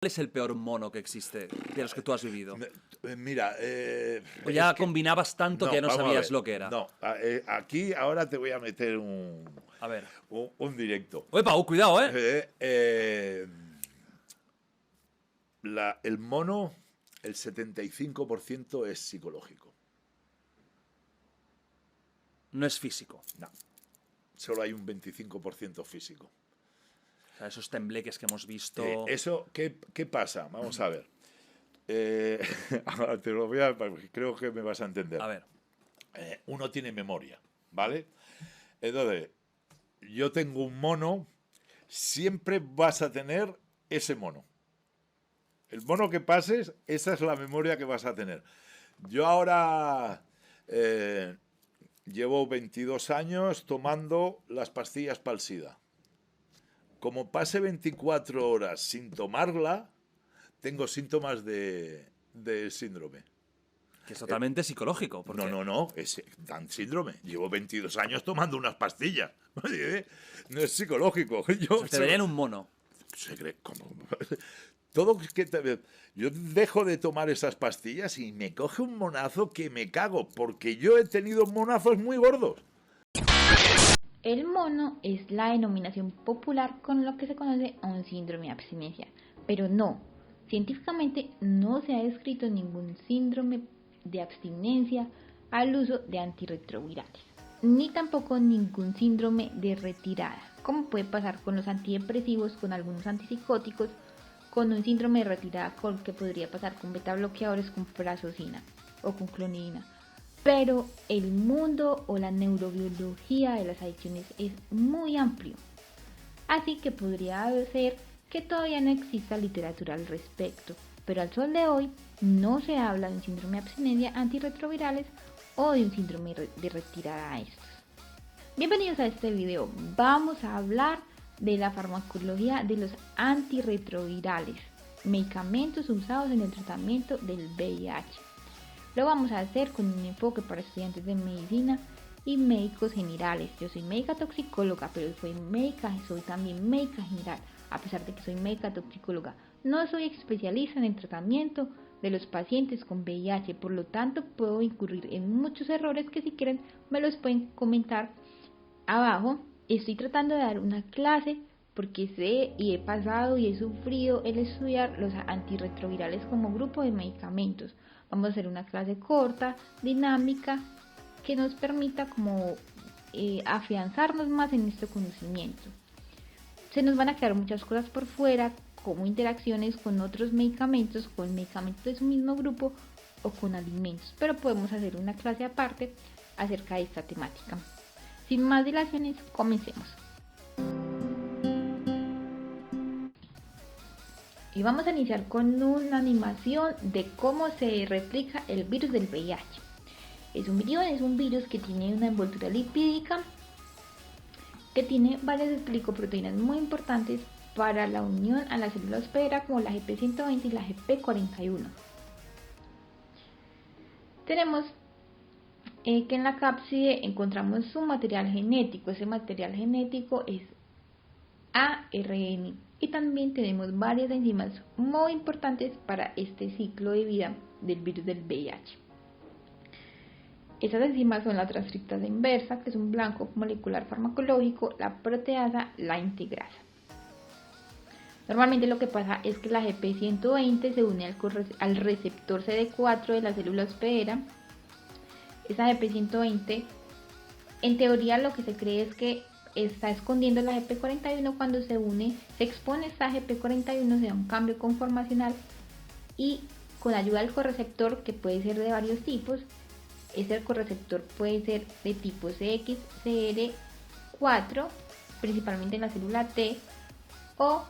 ¿Cuál es el peor mono que existe de los que tú has vivido? Mira, O ya combinabas tanto que ya no vamos a sabías ver. lo que era. No, aquí ahora te voy a meter A ver. un directo. ¡Epa! Cuidado, ¿eh? El mono, el 75% es psicológico. No es físico. No, solo hay un 25% físico. O sea, esos tembleques que hemos visto... ¿Qué pasa? Vamos a ver. Ahora te lo creo que me vas a entender. A ver. Uno tiene memoria, ¿vale? Entonces, yo tengo un mono, siempre vas a tener ese mono. El mono que pases, esa es la memoria que vas a tener. Yo ahora llevo 22 años tomando las pastillas para el SIDA. Como pase 24 horas sin tomarla, tengo síntomas de síndrome. Que es totalmente psicológico. Porque... No, es dan síndrome. Llevo 22 años tomando unas pastillas. No es psicológico. O sea, te verían un mono. Yo dejo de tomar esas pastillas y me coge un monazo que me cago, porque yo he tenido monazos muy gordos. El mono es la denominación popular con lo que se conoce a un síndrome de abstinencia, pero no, científicamente no se ha descrito ningún síndrome de abstinencia al uso de antirretrovirales, ni tampoco ningún síndrome de retirada, como puede pasar con los antidepresivos, con algunos antipsicóticos, con un síndrome de retirada con que podría pasar con beta bloqueadores, con prazosina o con clonidina. Pero el mundo o la neurobiología de las adicciones es muy amplio, así que podría ser que todavía no exista literatura al respecto, pero al sol de hoy no se habla de un síndrome de abstinencia antirretrovirales o de un síndrome de retirada a estos. Bienvenidos a este video, vamos a hablar de la farmacología de los antirretrovirales, medicamentos usados en el tratamiento del VIH. Lo vamos a hacer con un enfoque para estudiantes de medicina y médicos generales. Yo soy médica toxicóloga, pero soy también médica general. A pesar de que soy médica toxicóloga, no soy especialista en el tratamiento de los pacientes con VIH, por lo tanto puedo incurrir en muchos errores que si quieren me los pueden comentar abajo. Estoy tratando de dar una clase porque sé y he pasado y he sufrido el estudiar los antirretrovirales como grupo de medicamentos. Vamos a hacer una clase corta, dinámica, que nos permita como afianzarnos más en este conocimiento. Se nos van a quedar muchas cosas por fuera, como interacciones con otros medicamentos, con medicamentos de su mismo grupo o con alimentos, pero podemos hacer una clase aparte acerca de esta temática. Sin más dilaciones, comencemos. Y vamos a iniciar con una animación de cómo se replica el virus del VIH. Es un virus que tiene una envoltura lipídica, que tiene varias glicoproteínas muy importantes para la unión a la célula hospedera, como la GP120 y la GP41. Tenemos que en la cápside encontramos su material genético. Ese material genético es ARN. Y también tenemos varias enzimas muy importantes para este ciclo de vida del virus del VIH. Esas enzimas son la transcriptasa inversa, que es un blanco molecular farmacológico, la proteasa, la integrasa. Normalmente lo que pasa es que la GP120 se une al receptor CD4 de la célula hospedera. Esa GP120, en teoría lo que se cree es que está escondiendo la GP41. Cuando se expone esta GP41, se da un cambio conformacional y con ayuda del correceptor, que puede ser de varios tipos, ese correceptor puede ser de tipo CXCR4, principalmente en la célula T, o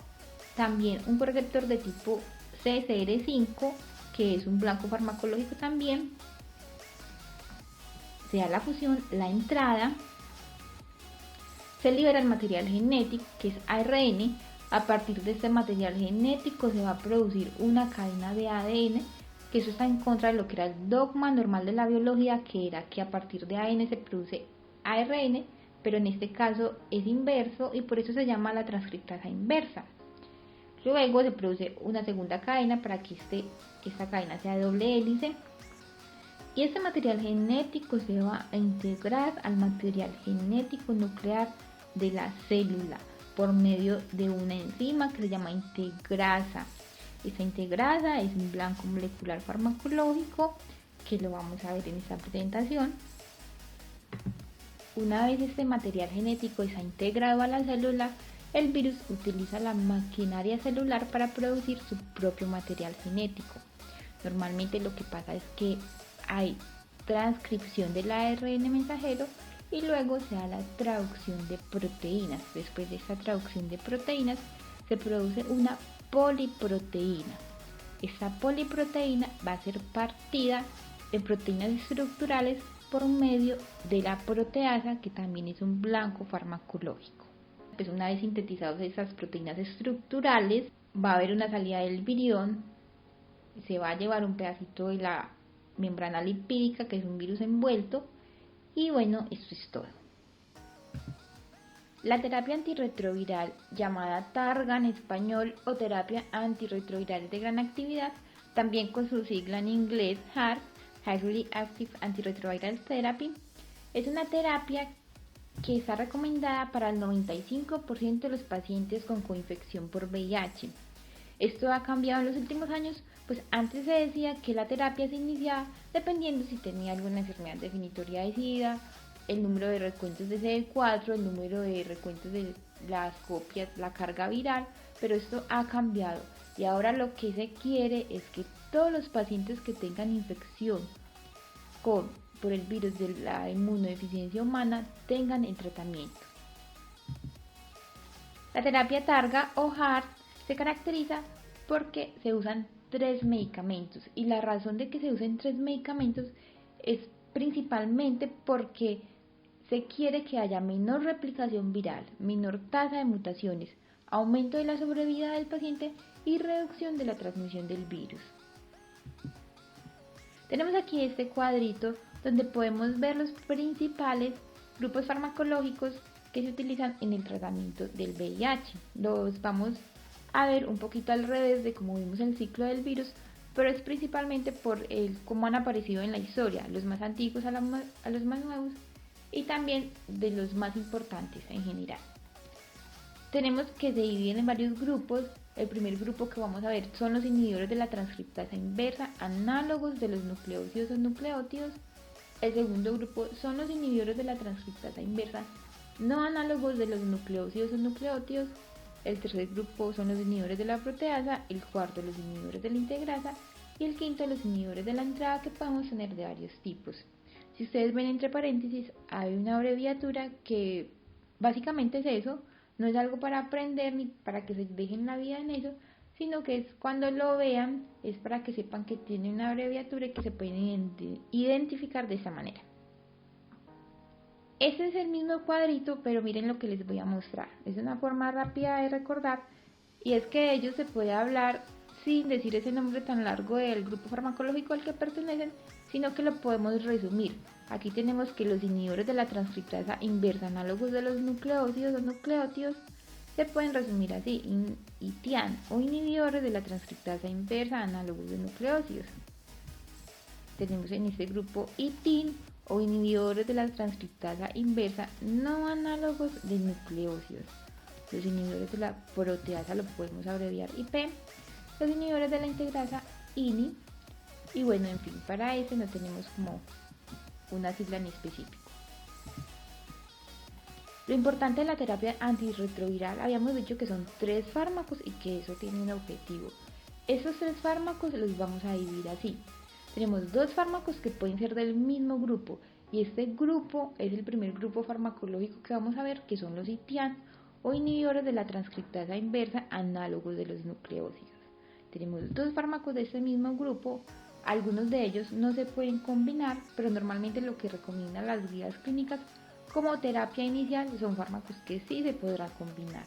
también un correceptor de tipo CCR5, que es un blanco farmacológico también. Se da la fusión, la entrada, se libera el material genético, que es ARN. A partir de este material genético se va a producir una cadena de ADN, que eso está en contra de lo que era el dogma normal de la biología, que era que a partir de ADN se produce ARN, pero en este caso es inverso y por eso se llama la transcriptasa inversa. Luego se produce una segunda cadena para que esta cadena sea de doble hélice. Y este material genético se va a integrar al material genético nuclear de la célula por medio de una enzima que se llama integrasa. Esta integrasa es un blanco molecular farmacológico que lo vamos a ver en esta presentación. Una vez este material genético está integrado a la célula, el virus utiliza la maquinaria celular para producir su propio material genético. Normalmente lo que pasa es que hay transcripción del ARN mensajero y luego se da la traducción de proteínas. Después de esta traducción de proteínas se produce una poliproteína. Esta poliproteína va a ser partida en proteínas estructurales por medio de la proteasa, que también es un blanco farmacológico. Pues una vez sintetizadas esas proteínas estructurales, va a haber una salida del virión, se va a llevar un pedacito de la membrana lipídica, que es un virus envuelto, y bueno, esto es todo. La terapia antirretroviral, llamada TARGA en español o terapia antirretroviral de gran actividad, también con su sigla en inglés HAART, Highly Active Antiretroviral Therapy, es una terapia que está recomendada para el 95% de los pacientes con coinfección por VIH. Esto ha cambiado en los últimos años, pues antes se decía que la terapia se iniciaba dependiendo si tenía alguna enfermedad definitoria de SIDA, el número de recuentos de CD4, el número de recuentos de las copias, la carga viral, pero esto ha cambiado y ahora lo que se quiere es que todos los pacientes que tengan infección por el virus de la inmunodeficiencia humana tengan el tratamiento. La terapia TARGA o HAART se caracteriza porque se usan 3 medicamentos y la razón de que se usen 3 medicamentos es principalmente porque se quiere que haya menor replicación viral, menor tasa de mutaciones, aumento de la sobrevida del paciente y reducción de la transmisión del virus. Tenemos aquí este cuadrito donde podemos ver los principales grupos farmacológicos que se utilizan en el tratamiento del VIH. Los vamos a ver un poquito al revés de cómo vimos el ciclo del virus, pero es principalmente por cómo han aparecido en la historia, los más antiguos a los más nuevos y también de los más importantes en general. Tenemos que se dividen en varios grupos. El primer grupo que vamos a ver son los inhibidores de la transcriptasa inversa, análogos de los nucleósidos o nucleótidos. El segundo grupo son los inhibidores de la transcriptasa inversa, no análogos de los nucleósidos o nucleótidos. El tercer grupo son los inhibidores de la proteasa, el cuarto los inhibidores de la integrasa y el quinto los inhibidores de la entrada, que podemos tener de varios tipos. Si ustedes ven entre paréntesis hay una abreviatura que básicamente es eso, no es algo para aprender ni para que se dejen la vida en eso, sino que es cuando lo vean es para que sepan que tiene una abreviatura y que se pueden identificar de esa manera. Este es el mismo cuadrito, pero miren lo que les voy a mostrar. Es una forma rápida de recordar y es que de ellos se puede hablar sin decir ese nombre tan largo del grupo farmacológico al que pertenecen, sino que lo podemos resumir. Aquí tenemos que los inhibidores de la transcriptasa inversa, análogos de los nucleósidos o nucleótidos, se pueden resumir así: ITIAN, o inhibidores de la transcriptasa inversa, análogos de nucleósidos. Tenemos en este grupo ITIN, o inhibidores de la transcriptasa inversa no análogos de nucleósidos. Los inhibidores de la proteasa lo podemos abreviar IP, los inhibidores de la integrasa INI, y bueno, en fin, para ese no tenemos como una sigla en específico. Lo importante de la terapia antirretroviral, habíamos dicho que son 3 fármacos y que eso tiene un objetivo. Esos 3 fármacos los vamos a dividir así. Tenemos 2 fármacos que pueden ser del mismo grupo y este grupo es el primer grupo farmacológico que vamos a ver, que son los ITIAN o inhibidores de la transcriptasa inversa, análogos de los nucleósidos. Tenemos 2 fármacos de este mismo grupo, algunos de ellos no se pueden combinar, pero normalmente lo que recomiendan las guías clínicas como terapia inicial son fármacos que sí se podrán combinar.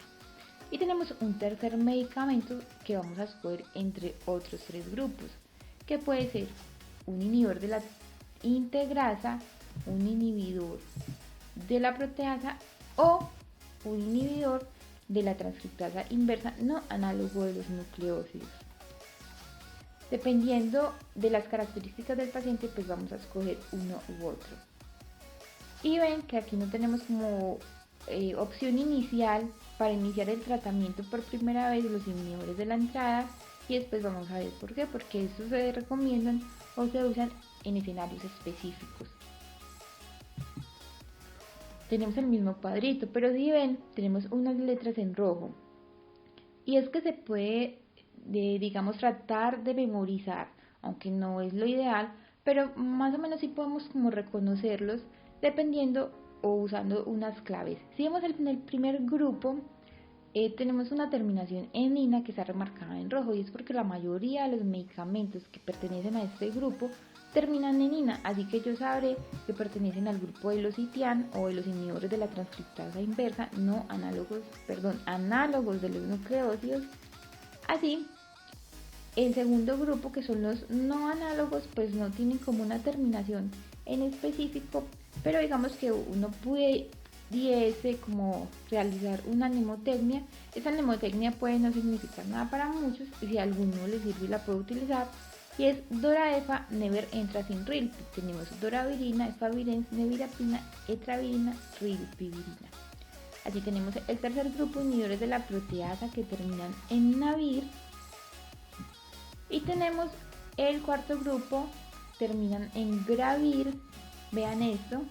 Y tenemos un tercer medicamento que vamos a escoger entre otros 3 grupos, que puede ser un inhibidor de la integrasa, un inhibidor de la proteasa o un inhibidor de la transcriptasa inversa no análogo de los nucleósidos. Dependiendo de las características del paciente, pues vamos a escoger uno u otro. Y ven que aquí no tenemos como opción inicial para iniciar el tratamiento por primera vez los inhibidores de la entrada, y después vamos a ver por qué, porque estos se recomiendan o se usan en escenarios específicos. Tenemos el mismo cuadrito, pero si ven, tenemos unas letras en rojo. Y es que se puede, digamos, tratar de memorizar, aunque no es lo ideal, pero más o menos sí podemos como reconocerlos dependiendo o usando unas claves. Si vemos en el primer grupo, tenemos una terminación en ina que está remarcada en rojo, y es porque la mayoría de los medicamentos que pertenecen a este grupo terminan en ina, así que yo sabré que pertenecen al grupo de los ITIAN o de los inhibidores de la transcriptasa inversa no análogos de los nucleósidos. Así, el segundo grupo, que son los no análogos, pues no tienen como una terminación en específico, pero digamos que uno pudiese como realizar una mnemotecnia. Esa mnemotecnia puede no significar nada para muchos, y si a alguno le sirve la puede utilizar, y es Doraefa, never entra sin rilpi. Tenemos doravirina, efavirenz, nevirapina, etravirina, rilpivirina. Así tenemos el tercer grupo, inhibidores de la proteasa que terminan en navir, y tenemos el cuarto grupo, terminan en gravir. Vean esto,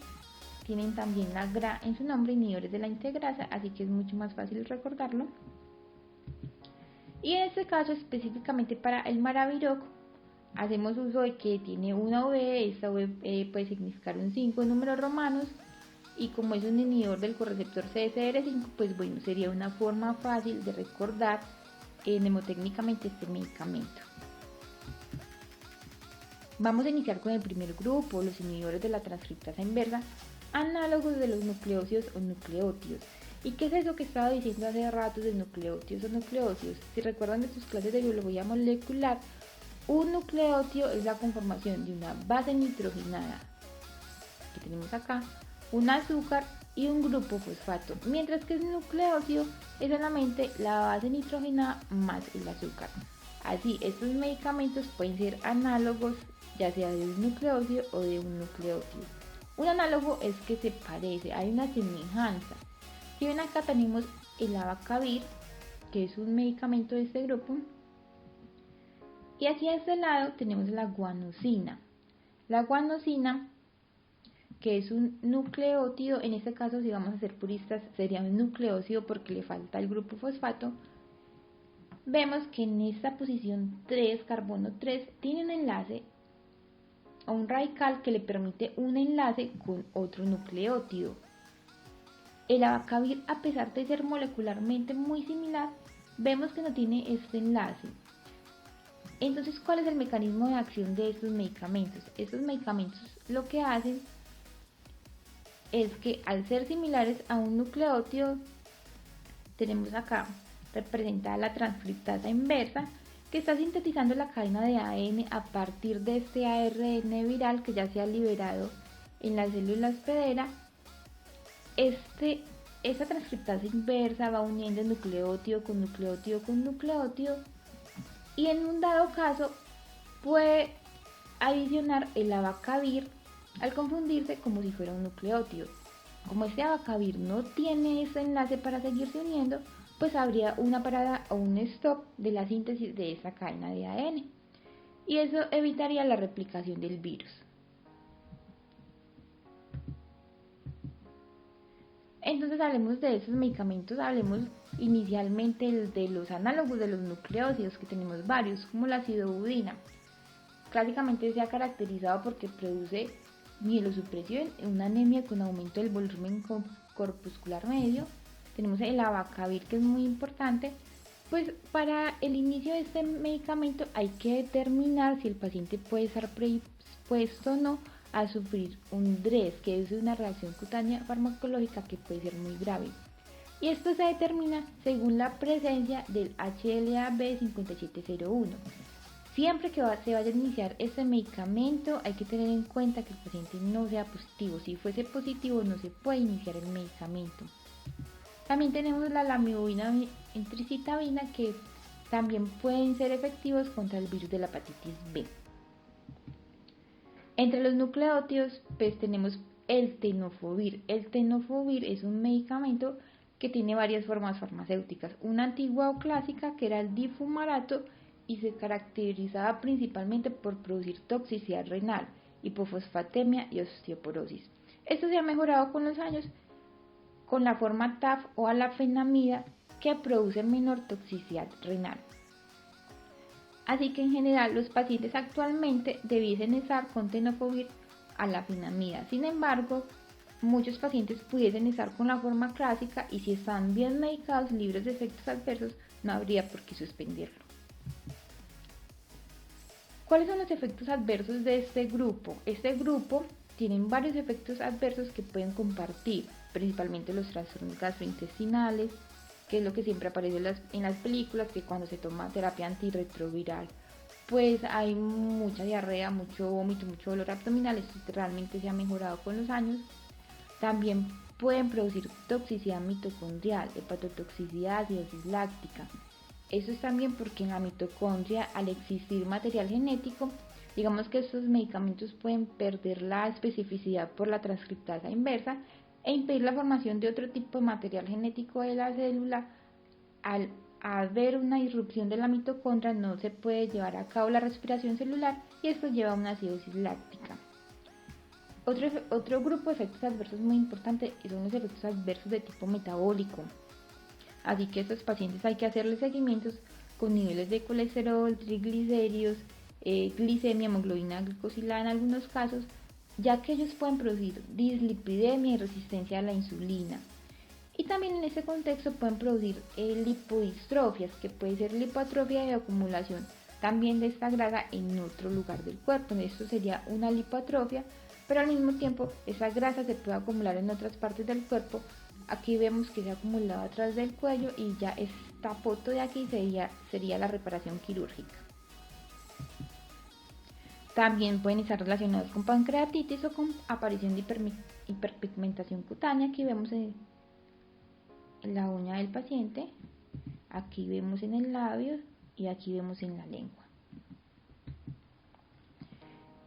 tienen también la gra en su nombre, inhibidores de la integrasa, así que es mucho más fácil recordarlo. Y en este caso, específicamente para el maraviroc, hacemos uso de que tiene una V, esta V puede significar un 5 en números romanos, y como es un inhibidor del correceptor CSR5, pues bueno, sería una forma fácil de recordar mnemotécnicamente este medicamento. Vamos a iniciar con el primer grupo, los inhibidores de la transcriptasa inversa, análogos de los nucleósidos o nucleótidos. ¿Y qué es eso que estaba diciendo hace rato de nucleótidos o nucleósidos? Si recuerdan de sus clases de biología molecular, un nucleótido es la conformación de una base nitrogenada, que tenemos acá, un azúcar y un grupo fosfato, mientras que el nucleósido es solamente la base nitrogenada más el azúcar. Así, estos medicamentos pueden ser análogos ya sea de un nucleósido o de un nucleótido. Un análogo es que se parece, hay una semejanza. Si ven acá tenemos el abacavir, que es un medicamento de este grupo, y hacia este lado tenemos la guanosina. La guanosina, que es un nucleótido, en este caso si vamos a ser puristas sería un nucleósido porque le falta el grupo fosfato. Vemos que en esta posición 3, carbono 3, tiene un enlace o un radical que le permite un enlace con otro nucleótido. El abacavir, a pesar de ser molecularmente muy similar, vemos que no tiene este enlace. Entonces, ¿cuál es el mecanismo de acción de estos medicamentos? Estos medicamentos lo que hacen es que al ser similares a un nucleótido, tenemos acá representada la transcriptasa inversa, que está sintetizando la cadena de ADN a partir de este ARN viral que ya se ha liberado en las células hospedera. Esta transcriptasa inversa va uniendo nucleótido con nucleótido con nucleótido, y en un dado caso puede adicionar el abacavir al confundirse como si fuera un nucleótido. Como este abacavir no tiene ese enlace para seguirse uniendo, pues habría una parada o un stop de la síntesis de esa cadena de ADN, y eso evitaría la replicación del virus. Entonces hablemos de esos medicamentos, hablemos inicialmente de los análogos de los nucleósidos, que tenemos varios, como la acidobudina. Clásicamente se ha caracterizado porque produce mielosupresión, una anemia con aumento del volumen corpuscular medio. Tenemos el abacavir, que es muy importante. Pues para el inicio de este medicamento hay que determinar si el paciente puede estar predispuesto o no a sufrir un DRES, que es una reacción cutánea farmacológica que puede ser muy grave. Y esto se determina según la presencia del HLA-B5701. Siempre que se vaya a iniciar este medicamento hay que tener en cuenta que el paciente no sea positivo. Si fuese positivo no se puede iniciar el medicamento. También tenemos la lamivudina y tricitabina, que también pueden ser efectivos contra el virus de la hepatitis B. Entre los nucleótidos, pues tenemos el tenofovir. El tenofovir es un medicamento que tiene varias formas farmacéuticas. Una antigua o clásica, que era el difumarato, y se caracterizaba principalmente por producir toxicidad renal, hipofosfatemia y osteoporosis. Esto se ha mejorado con los años con la forma TAF o alafenamida, que produce menor toxicidad renal. Así que en general los pacientes actualmente debiesen estar con tenofovir alafenamida. Sin embargo, muchos pacientes pudiesen estar con la forma clásica, y si están bien medicados, libres de efectos adversos, no habría por qué suspenderlo. ¿Cuáles son los efectos adversos de este grupo? Este grupo tiene varios efectos adversos que pueden compartir, principalmente los trastornos gastrointestinales, que es lo que siempre aparece en las películas, que cuando se toma terapia antirretroviral, pues hay mucha diarrea, mucho vómito, mucho dolor abdominal. Esto realmente se ha mejorado con los años. También pueden producir toxicidad mitocondrial, hepatotoxicidad, acidosis láctica. Eso es también porque en la mitocondria, al existir material genético, digamos que estos medicamentos pueden perder la especificidad por la transcriptasa inversa e impedir la formación de otro tipo de material genético de la célula. Al haber una disrupción de la mitocondria, no se puede llevar a cabo la respiración celular, y esto lleva a una acidosis láctica. Otro grupo de efectos adversos muy importante son los efectos adversos de tipo metabólico. Así que a estos pacientes hay que hacerles seguimientos con niveles de colesterol, triglicéridos, glicemia, hemoglobina glicosilada en algunos casos, ya que ellos pueden producir dislipidemia y resistencia a la insulina. Y también en ese contexto pueden producir lipodistrofias, que puede ser lipoatrofia de acumulación también de esta grasa en otro lugar del cuerpo. Esto sería una lipoatrofia, pero al mismo tiempo esa grasa se puede acumular en otras partes del cuerpo. Aquí vemos que se ha acumulado atrás del cuello, y ya esta foto de aquí sería la reparación quirúrgica. También pueden estar relacionados con pancreatitis o con aparición de hiperpigmentación cutánea. Aquí vemos en la uña del paciente, aquí vemos en el labio y aquí vemos en la lengua.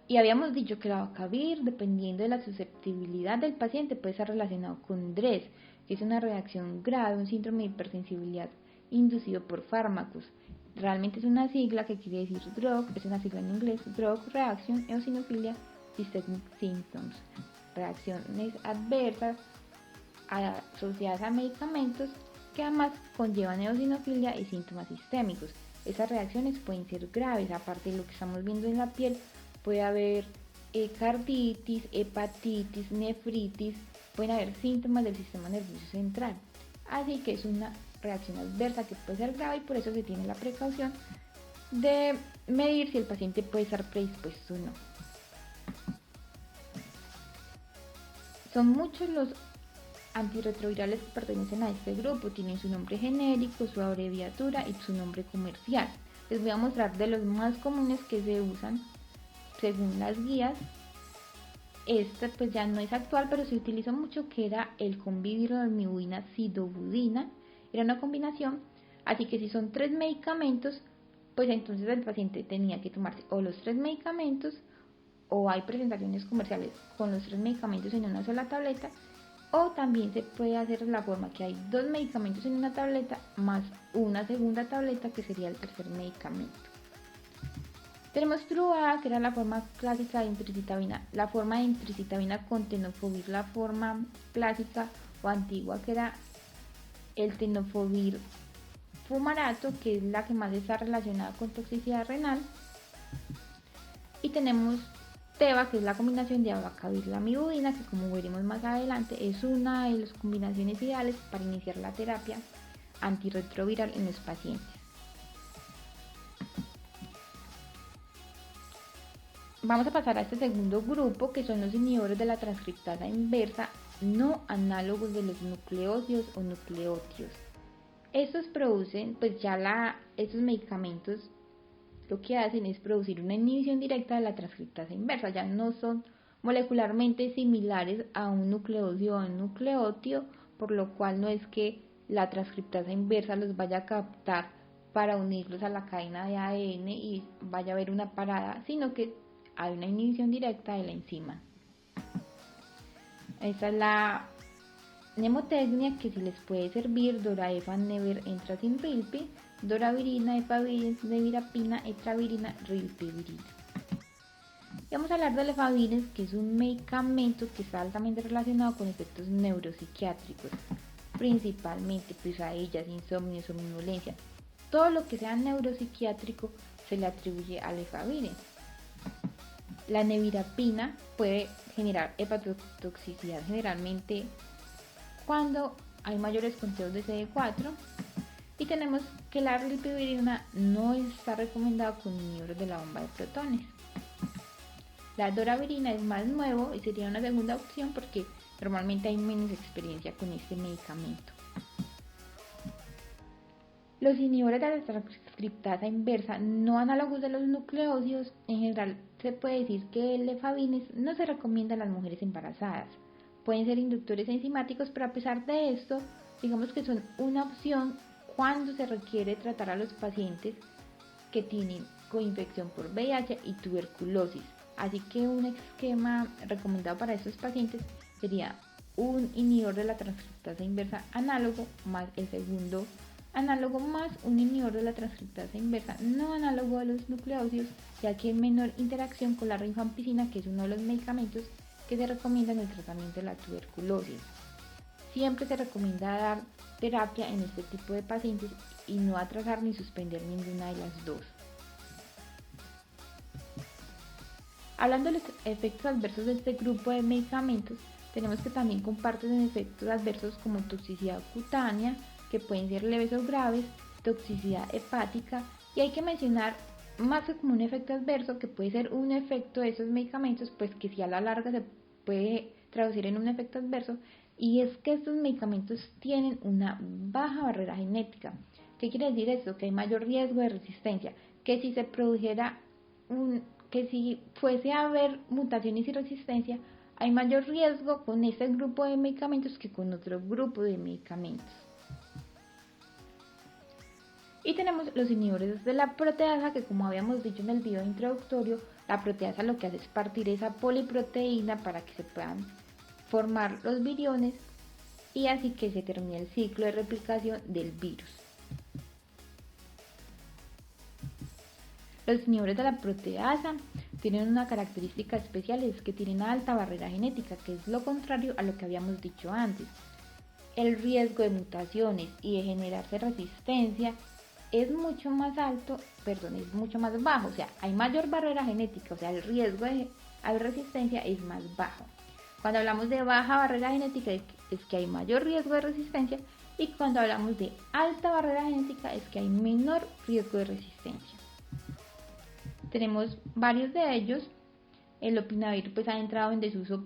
Y habíamos dicho que la abacavir, dependiendo de la susceptibilidad del paciente, puede estar relacionado con DRESS, que es una reacción grave, un síndrome de hipersensibilidad inducido por fármacos. Realmente es una sigla que quiere decir DRUG, es una sigla en inglés, Drug Reaction Eosinophilia Systemic Symptoms, reacciones adversas asociadas a medicamentos que además conllevan eosinofilia y síntomas sistémicos. Esas reacciones pueden ser graves, aparte de lo que estamos viendo en la piel, puede haber carditis, hepatitis, nefritis, pueden haber síntomas del sistema nervioso central. Así que es una reacción adversa que puede ser grave, y por eso se tiene la precaución de medir si el paciente puede estar predispuesto o no. Son muchos los antirretrovirales que pertenecen a este grupo, tienen su nombre genérico, su abreviatura y su nombre comercial. Les voy a mostrar de los más comunes que se usan según las guías. Este pues ya no es actual, pero se utilizó mucho, que era el convivirolmibudina sidobudina. Era una combinación, así que si son 3 medicamentos, pues entonces el paciente tenía que tomarse o los 3 medicamentos, o hay presentaciones comerciales con los 3 medicamentos en una sola tableta, o también se puede hacer de la forma que hay 2 medicamentos en una tableta más una segunda tableta, que sería el tercer medicamento. Tenemos Truva, que era la forma clásica de intricitabina, la forma de intricitabina con tenofovir, la forma clásica o antigua, que era el tenofovir fumarato, que es la que más está relacionada con toxicidad renal. Y tenemos Teva, que es la combinación de abacavir lamivudina, que como veremos más adelante es una de las combinaciones ideales para iniciar la terapia antirretroviral en los pacientes. Vamos a pasar a este segundo grupo, que son los inhibidores de la transcriptasa inversa no análogos de los nucleósidos o nucleótidos. Estos producen, pues ya estos medicamentos lo que hacen es producir una inhibición directa de la transcriptasa inversa, ya no son molecularmente similares a un nucleósido o un nucleótido, por lo cual no es que la transcriptasa inversa los vaya a captar para unirlos a la cadena de ADN y vaya a haber una parada, sino que hay una inhibición directa de la enzima. Esta es la mnemotecnia que si les puede servir: Doraefa never entrazin rilpi, doravirina, efavirenz, nevirapina, etravirina, rilpivirina. Y vamos a hablar del efavirenz, que es un medicamento que está altamente relacionado con efectos neuropsiquiátricos, principalmente pesadillas, insomnio, somnolencia. Todo lo que sea neuropsiquiátrico se le atribuye al efavirenz. La nevirapina puede generar hepatotoxicidad generalmente cuando hay mayores conteos de CD4, y tenemos que la rilpivirina no está recomendada con inhibidores de la bomba de protones. La doravirina es más nuevo y sería una segunda opción porque normalmente hay menos experiencia con este medicamento. Los inhibidores de la transcriptasa inversa no análogos de los nucleósidos, en general se puede decir que el efavirenz no se recomienda a las mujeres embarazadas. Pueden ser inductores enzimáticos, pero a pesar de esto, digamos que son una opción cuando se requiere tratar a los pacientes que tienen coinfección por VIH y tuberculosis. Así que un esquema recomendado para estos pacientes sería un inhibidor de la transcriptasa inversa análogo más el segundo análogo más un inhibidor de la transcriptasa inversa no análogo de los nucleósidos, ya que hay menor interacción con la rifampicina, que es uno de los medicamentos que se recomienda en el tratamiento de la tuberculosis. Siempre se recomienda dar terapia en este tipo de pacientes y no atrasar ni suspender ninguna de las dos. Hablando de los efectos adversos de este grupo de medicamentos, tenemos que también comparten efectos adversos como toxicidad cutánea, que pueden ser leves o graves, toxicidad hepática, y hay que mencionar más que como un efecto adverso, que puede ser un efecto de esos medicamentos, pues que si a la larga se puede traducir en un efecto adverso, y es que estos medicamentos tienen una baja barrera genética. ¿Qué quiere decir esto? Que hay mayor riesgo de resistencia, que si se produjera que si fuese a haber mutaciones y resistencia, hay mayor riesgo con este grupo de medicamentos que con otro grupo de medicamentos. Y tenemos los inhibidores de la proteasa, que como habíamos dicho en el video introductorio, la proteasa lo que hace es partir esa poliproteína para que se puedan formar los viriones y así que se termine el ciclo de replicación del virus. Los inhibidores de la proteasa tienen una característica especial, es que tienen alta barrera genética, que es lo contrario a lo que habíamos dicho antes. El riesgo de mutaciones y de generarse resistencia es mucho más bajo, o sea, hay mayor barrera genética, o sea, el riesgo de haber resistencia es más bajo. Cuando hablamos de baja barrera genética es que hay mayor riesgo de resistencia, y cuando hablamos de alta barrera genética es que hay menor riesgo de resistencia. Tenemos varios de ellos. El lopinavir pues ha entrado en desuso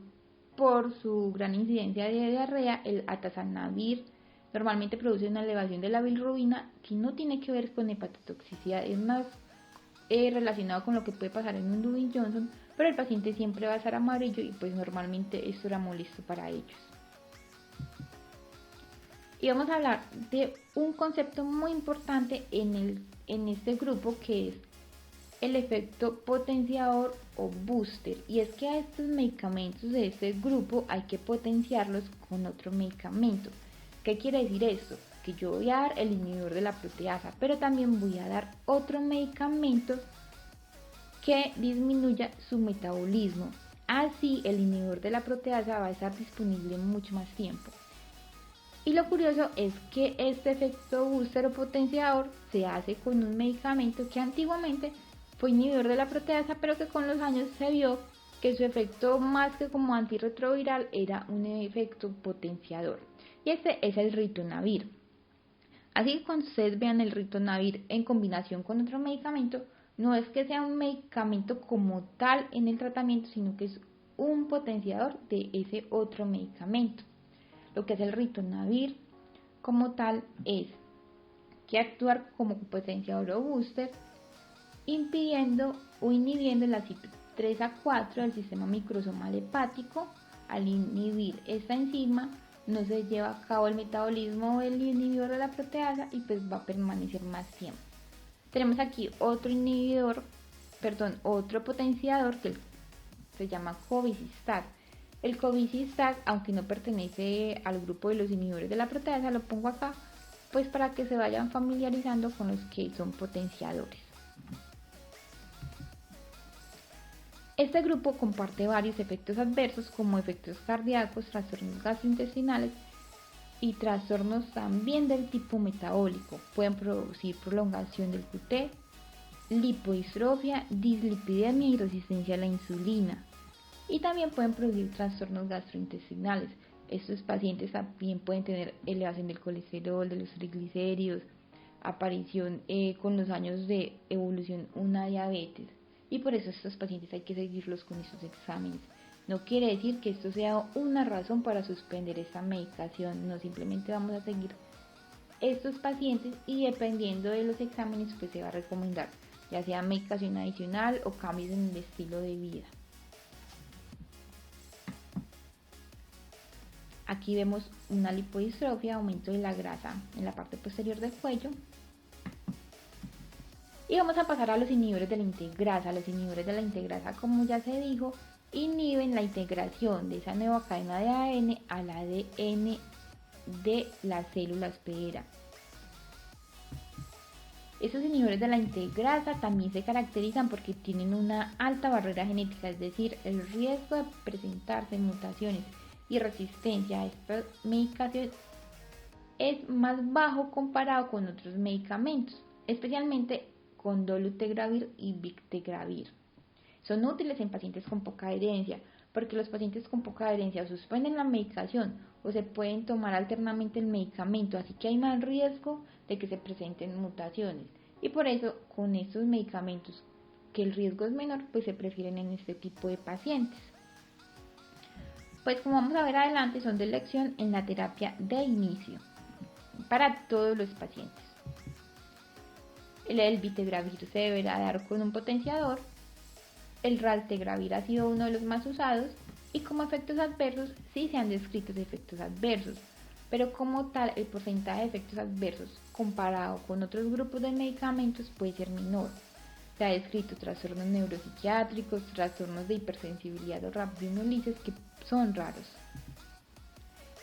por su gran incidencia de diarrea. El atazanavir normalmente produce una elevación de la bilirrubina que no tiene que ver con hepatotoxicidad, es más relacionado con lo que puede pasar en un Dubin Johnson, pero el paciente siempre va a estar amarillo y pues normalmente esto era molesto para ellos. Y vamos a hablar de un concepto muy importante en este grupo, que es el efecto potenciador o booster, y es que a estos medicamentos de este grupo hay que potenciarlos con otro medicamento. ¿Qué quiere decir esto? Que yo voy a dar el inhibidor de la proteasa, pero también voy a dar otro medicamento que disminuya su metabolismo. Así el inhibidor de la proteasa va a estar disponible mucho más tiempo. Y lo curioso es que este efecto booster o potenciador se hace con un medicamento que antiguamente fue inhibidor de la proteasa, pero que con los años se vio que su efecto, más que como antirretroviral, era un efecto potenciador. Y este es el ritonavir. Así que cuando ustedes vean el ritonavir en combinación con otro medicamento, no es que sea un medicamento como tal en el tratamiento, sino que es un potenciador de ese otro medicamento. Lo que es el ritonavir como tal es que actuar como potenciador o booster, impidiendo o inhibiendo la CYP3A4 del sistema microsomal hepático. Al inhibir esta enzima no se lleva a cabo el metabolismo del inhibidor de la proteasa y pues va a permanecer más tiempo. Tenemos aquí otro otro potenciador que se llama cobicistat. El cobicistat, aunque no pertenece al grupo de los inhibidores de la proteasa, lo pongo acá pues para que se vayan familiarizando con los que son potenciadores. Este grupo comparte varios efectos adversos como efectos cardíacos, trastornos gastrointestinales y trastornos también del tipo metabólico. Pueden producir prolongación del QT, lipodistrofia, dislipidemia y resistencia a la insulina. Y también pueden producir trastornos gastrointestinales. Estos pacientes también pueden tener elevación del colesterol, de los triglicéridos, aparición con los años de evolución una diabetes. Y por eso estos pacientes hay que seguirlos con estos exámenes. No quiere decir que esto sea una razón para suspender esta medicación, no, simplemente vamos a seguir estos pacientes y dependiendo de los exámenes pues se va a recomendar ya sea medicación adicional o cambios en el estilo de vida. Aquí vemos una lipodistrofia, aumento de la grasa en la parte posterior del cuello. Y vamos a pasar a los inhibidores de la integrasa. Los inhibidores de la integrasa, como ya se dijo, inhiben la integración de esa nueva cadena de ADN al ADN de la célula hospedera. Estos inhibidores de la integrasa también se caracterizan porque tienen una alta barrera genética, es decir, el riesgo de presentarse mutaciones y resistencia a esta medicación es más bajo comparado con otros medicamentos, especialmente con dolutegravir y bictegravir. Son útiles en pacientes con poca herencia, porque los pacientes con poca herencia suspenden la medicación o se pueden tomar alternamente el medicamento, así que hay más riesgo de que se presenten mutaciones. Y por eso, con estos medicamentos, que el riesgo es menor, pues se prefieren en este tipo de pacientes. Pues como vamos a ver adelante, son de elección en la terapia de inicio para todos los pacientes. El bictegravir se deberá dar con un potenciador. El raltegravir ha sido uno de los más usados y como efectos adversos sí se han descrito efectos adversos, pero como tal el porcentaje de efectos adversos comparado con otros grupos de medicamentos puede ser menor. Se ha descrito trastornos neuropsiquiátricos, trastornos de hipersensibilidad o rhabdomyolysis que son raros.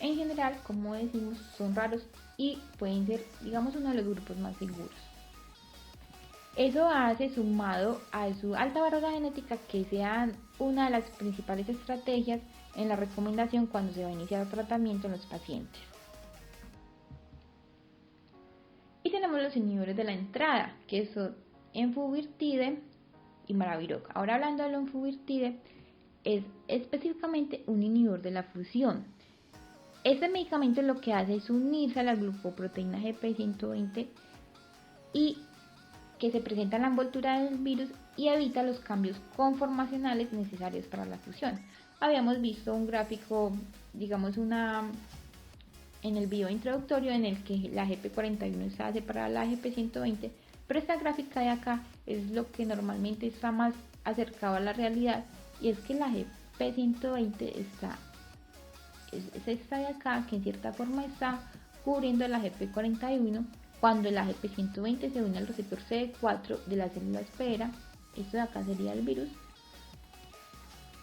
En general, como decimos, son raros y pueden ser, digamos, uno de los grupos más seguros. Eso hace, sumado a su alta barrera genética, que sean una de las principales estrategias en la recomendación cuando se va a iniciar tratamiento en los pacientes. Y tenemos los inhibidores de la entrada, que son enfuvirtide y maraviroc. Ahora hablando del enfuvirtide, es específicamente un inhibidor de la fusión. Este medicamento lo que hace es unirse a la glucoproteína GP120 y que se presenta en la envoltura del virus y evita los cambios conformacionales necesarios para la fusión. Habíamos visto un gráfico, digamos en el video introductorio en el que la GP41 se hace para la GP120, pero esta gráfica de acá es lo que normalmente está más acercado a la realidad, y es que la GP120 es esta de acá, que en cierta forma está cubriendo la GP41. Cuando la GP120 se une al receptor CD4 de la célula hospedera, esto de acá sería el virus,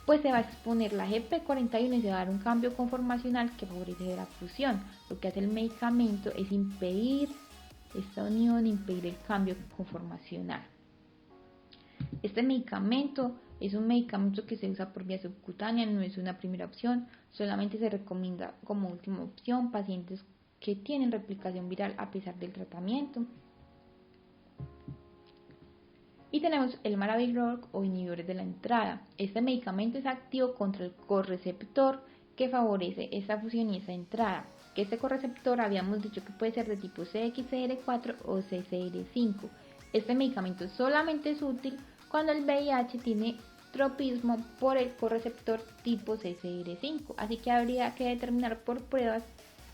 pues se va a exponer la GP41 y se va a dar un cambio conformacional que favorece la fusión. Lo que hace el medicamento es impedir esta unión, impedir el cambio conformacional. Este medicamento es un medicamento que se usa por vía subcutánea, no es una primera opción, solamente se recomienda como última opción pacientes que tienen replicación viral a pesar del tratamiento. Y tenemos el maraviroc o inhibidores de la entrada. Este medicamento es activo contra el correceptor que favorece esta fusión y esta entrada. Que este correceptor habíamos dicho que puede ser de tipo CXCR4 o CCR5. Este medicamento solamente es útil cuando el VIH tiene tropismo por el correceptor tipo CCR5. Así que habría que determinar por pruebas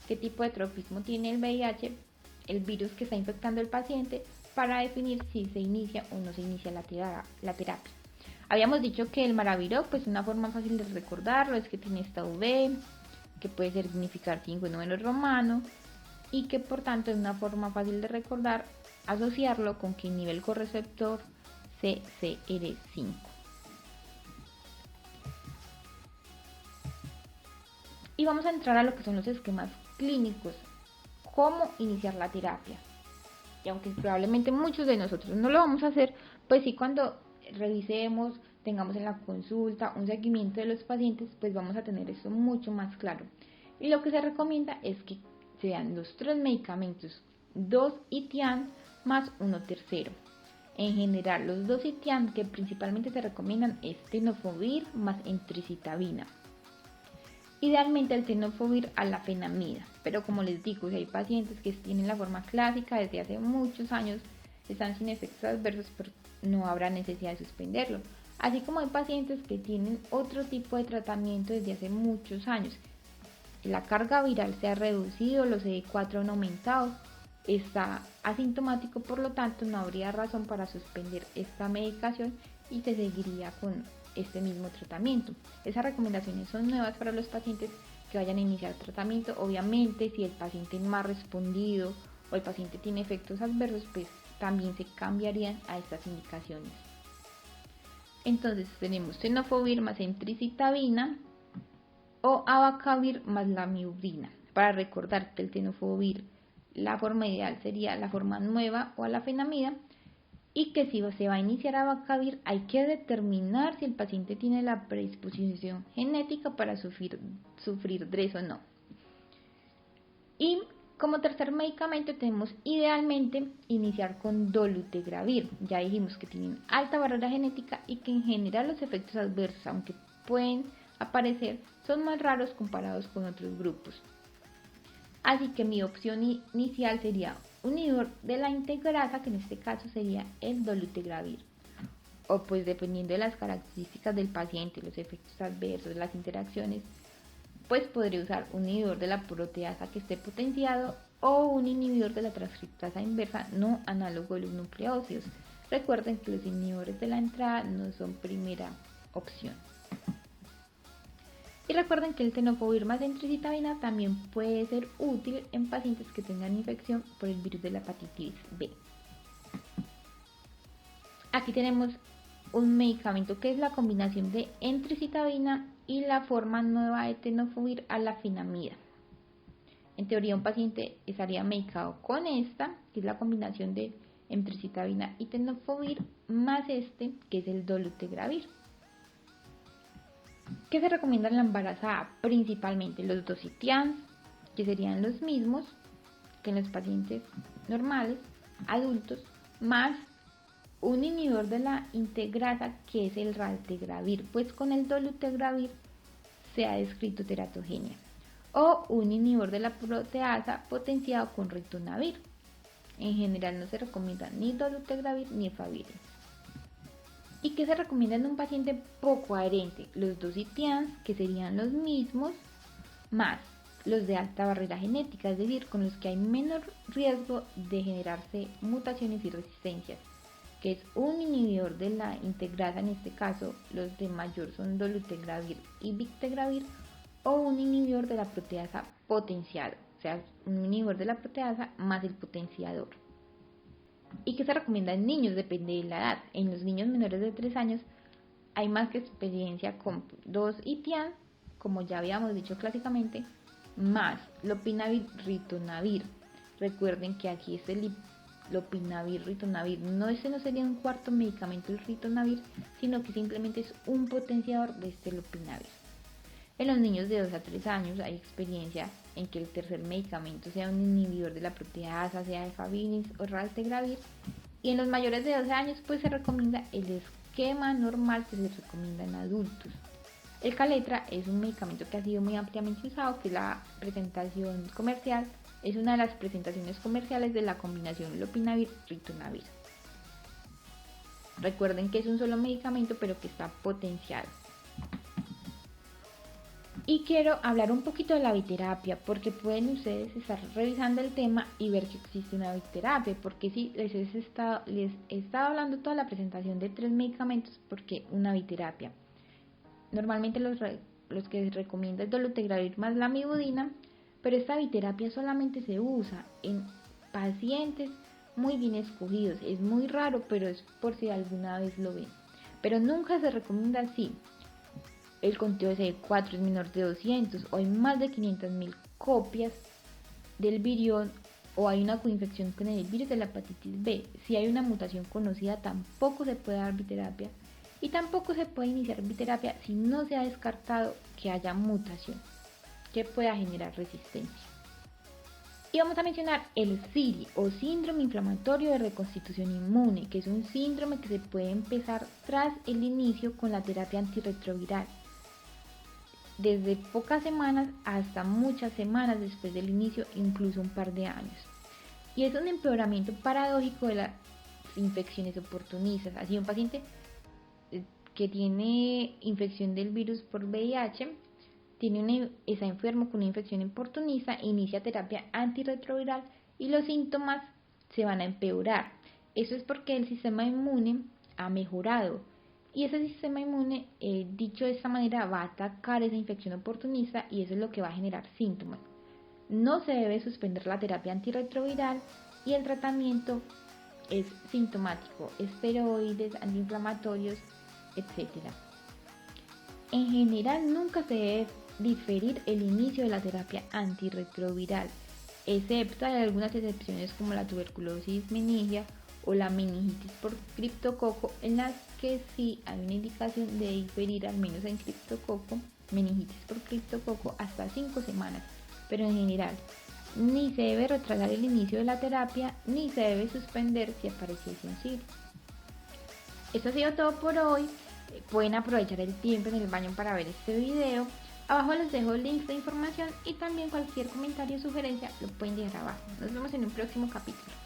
qué tipo de tropismo tiene el VIH, el virus que está infectando al paciente, para definir si se inicia o no se inicia la terapia. Habíamos dicho que el maraviroc, pues una forma fácil de recordarlo es que tiene esta UV, que puede significar 5 en número romano y que por tanto es una forma fácil de recordar asociarlo con que el nivel correceptor CCR5. Y vamos a entrar a lo que son los esquemas clínicos, cómo iniciar la terapia. Y aunque probablemente muchos de nosotros no lo vamos a hacer, pues sí, cuando revisemos, tengamos en la consulta un seguimiento de los pacientes, pues vamos a tener eso mucho más claro. Y lo que se recomienda es que sean los 3 medicamentos, 2 ITIAN más 1 tercero. En general, los 2 ITIAN que principalmente se recomiendan es tenofovir más entricitabina. Idealmente el tenofovir a la fenamida, pero como les digo, si hay pacientes que tienen la forma clásica desde hace muchos años, están sin efectos adversos, pero no habrá necesidad de suspenderlo. Así como hay pacientes que tienen otro tipo de tratamiento desde hace muchos años. La carga viral se ha reducido, los CD4 han aumentado, está asintomático, por lo tanto no habría razón para suspender esta medicación y se seguiría con este mismo tratamiento. Esas recomendaciones son nuevas para los pacientes que vayan a iniciar tratamiento. Obviamente, si el paciente no ha respondido o el paciente tiene efectos adversos, pues también se cambiarían a estas indicaciones. Entonces tenemos tenofovir más entricitabina o abacavir más lamivudina. Para recordar que el tenofovir, la forma ideal sería la forma nueva o alafenamida, y que si se va a iniciar abacavir hay que determinar si el paciente tiene la predisposición genética para sufrir DRES o no. Y como tercer medicamento tenemos idealmente iniciar con dolutegravir. Ya dijimos que tienen alta barrera genética y que en general los efectos adversos, aunque pueden aparecer, son más raros comparados con otros grupos. Así que mi opción inicial sería un inhibidor de la integrasa, que en este caso sería el dolutegravir. O pues dependiendo de las características del paciente, los efectos adversos, las interacciones, pues podría usar un inhibidor de la proteasa que esté potenciado o un inhibidor de la transcriptasa inversa no análogo de los nucleósidos. Recuerden que los inhibidores de la entrada no son primera opción. Y recuerden que el tenofovir más entricitabina también puede ser útil en pacientes que tengan infección por el virus de la hepatitis B. Aquí tenemos un medicamento que es la combinación de entricitabina y la forma nueva de tenofovir a la fenamida. En teoría, un paciente estaría medicado con esta, que es la combinación de entricitabina y tenofovir, más este, que es el dolutegravir. ¿Qué se recomienda en la embarazada? Principalmente los dositians, que serían los mismos que en los pacientes normales, adultos, más un inhibidor de la integrasa, que es el raltegravir, pues con el dolutegravir se ha descrito teratogenia, o un inhibidor de la proteasa potenciado con ritonavir. En general no se recomienda ni dolutegravir ni efavirenz. ¿Y qué se recomienda en un paciente poco adherente? Los dositians, que serían los mismos, más los de alta barrera genética, es decir, con los que hay menor riesgo de generarse mutaciones y resistencias, que es un inhibidor de la integrasa, en este caso los de mayor son dolutegravir y bictegravir, o un inhibidor de la proteasa potenciado, o sea, un inhibidor de la proteasa más el potenciador. ¿Y qué se recomienda en niños? Depende de la edad. En los niños menores de 3 años hay más que experiencia con 2 ITIAN, como ya habíamos dicho clásicamente, más lopinavir, ritonavir. Recuerden que aquí es el lopinavir, ritonavir. No sería un cuarto medicamento el ritonavir, sino que simplemente es un potenciador de este lopinavir. En los niños de 2 a 3 años hay experiencia en que el tercer medicamento sea un inhibidor de la proteasa, sea efavirenz o raltegravir. Y en los mayores de 12 años pues se recomienda el esquema normal que se recomienda en adultos. El Caletra es un medicamento que ha sido muy ampliamente usado, que es la presentación comercial, es una de las presentaciones comerciales de la combinación lopinavir-ritonavir. Recuerden que es un solo medicamento pero que está potenciado. Y quiero hablar un poquito de la biterapia, porque pueden ustedes estar revisando el tema y ver que existe una biterapia, porque sí, les he estado hablando toda la presentación de 3 medicamentos, porque una biterapia. Normalmente los los que se recomienda es dolutegravir más lamivudina, pero esta biterapia solamente se usa en pacientes muy bien escogidos. Es muy raro, pero es por si alguna vez lo ven. Pero nunca se recomienda así. El conteo de CD4 es menor de 200 o hay más de 500.000 copias del virión o hay una coinfección con el virus de la hepatitis B. Si hay una mutación conocida, tampoco se puede dar biterapia y tampoco se puede iniciar biterapia si no se ha descartado que haya mutación que pueda generar resistencia. Y vamos a mencionar el SIRI o síndrome inflamatorio de reconstitución inmune, que es un síndrome que se puede empezar tras el inicio con la terapia antirretroviral, desde pocas semanas hasta muchas semanas después del inicio, incluso un par de años. Y es un empeoramiento paradójico de las infecciones oportunistas. Así, un paciente que tiene infección del virus por VIH está enfermo con una infección oportunista, inicia terapia antirretroviral y los síntomas se van a empeorar. Eso es porque el sistema inmune ha mejorado y ese sistema inmune, dicho de esta manera, va a atacar esa infección oportunista y eso es lo que va a generar síntomas. No se debe suspender la terapia antirretroviral y el tratamiento es sintomático, esteroides, antiinflamatorios, etc. En general nunca se debe diferir el inicio de la terapia antirretroviral, excepto hay algunas excepciones como la tuberculosis meningia o la meningitis por criptococo, en las que sí hay una indicación de diferir, al menos en meningitis por criptococo, hasta 5 semanas, pero en general ni se debe retrasar el inicio de la terapia ni se debe suspender si apareciese un SIRI. Esto ha sido todo por hoy. Pueden aprovechar el tiempo en el baño para ver este video. Abajo les dejo links de información y también cualquier comentario o sugerencia lo pueden dejar abajo. Nos vemos en un próximo capítulo.